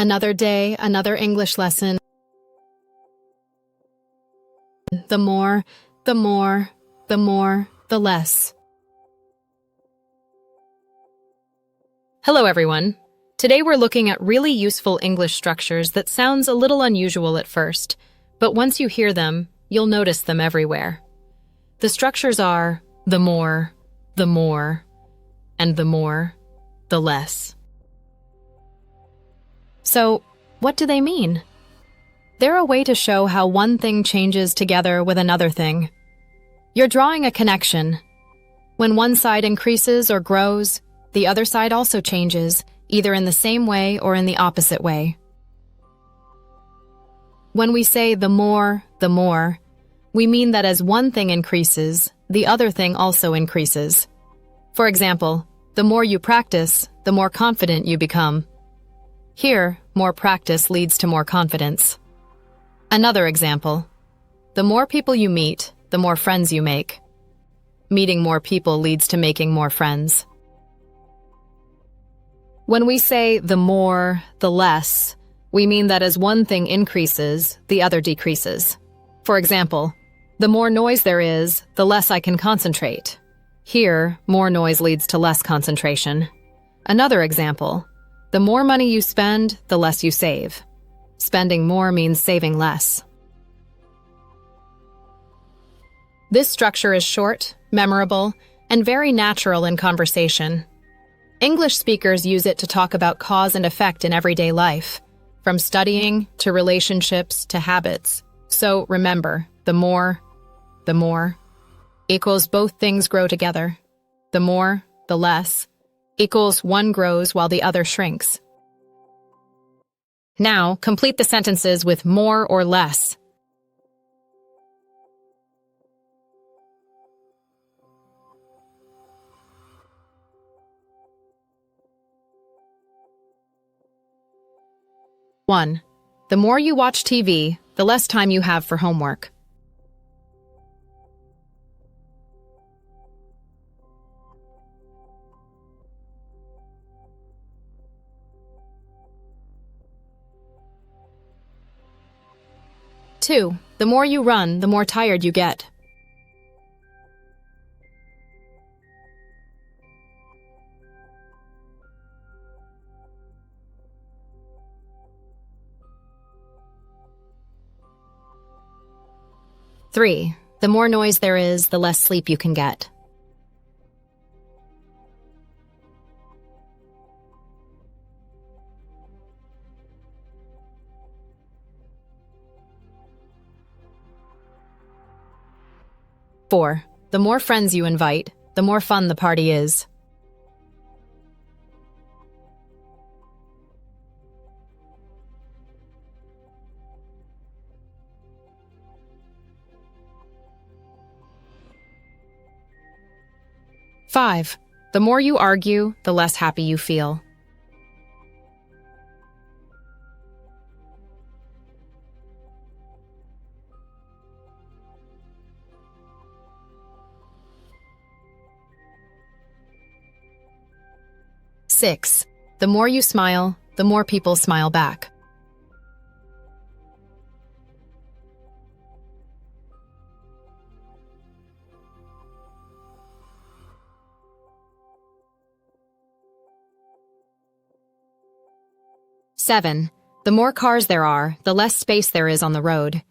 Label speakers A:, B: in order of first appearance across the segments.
A: Another day, another English lesson. The more, the more, the more, the less. Hello, everyone. Today we're looking at really useful English structures that sounds a little unusual at first, but once you hear them, you'll notice them everywhere. The structures are the more, and the more, the less. So, what do they mean? They're a way to show how one thing changes together with another thing. You're drawing a connection. When one side increases or grows, the other side also changes, either in the same way or in the opposite way. When we say the more, we mean that as one thing increases, the other thing also increases. For example, the more you practice, the more confident you become. Here, more practice leads to more confidence. Another example, the more people you meet, the more friends you make. Meeting more people leads to making more friends. When we say the more, the less, we mean that as one thing increases, the other decreases. For example, the more noise there is, the less I can concentrate. Here, more noise leads to less concentration. Another example, the more money you spend, the less you save. Spending more means saving less. This structure is short, memorable, and very natural in conversation. English speakers use it to talk about cause and effect in everyday life, from studying to relationships to habits. So remember, the more equals both things grow together. The more, the less, equals one grows while the other shrinks. Now, complete the sentences with more or less. One, the more you watch TV, the less time you have for homework. 2, the more you run, the more tired you get. 3, the more noise there is, the less sleep you can get. 4, the more friends you invite, the more fun the party is. 5, the more you argue, the less happy you feel. 6, the more you smile, the more people smile back. 7, the more cars there are, the less space there is on the road.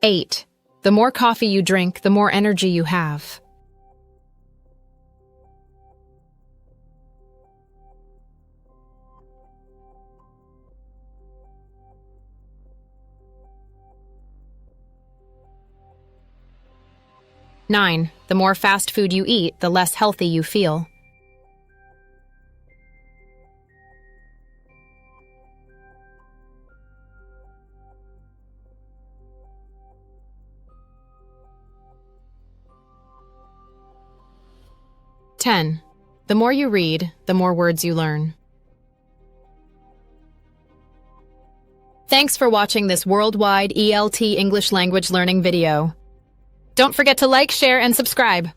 A: 8, the more coffee you drink, the more energy you have. 9, the more fast food you eat, the less healthy you feel. 10, the more you read, the more words you learn. Thanks for watching this worldwide ELT English language learning video. Don't forget to like, share, and subscribe.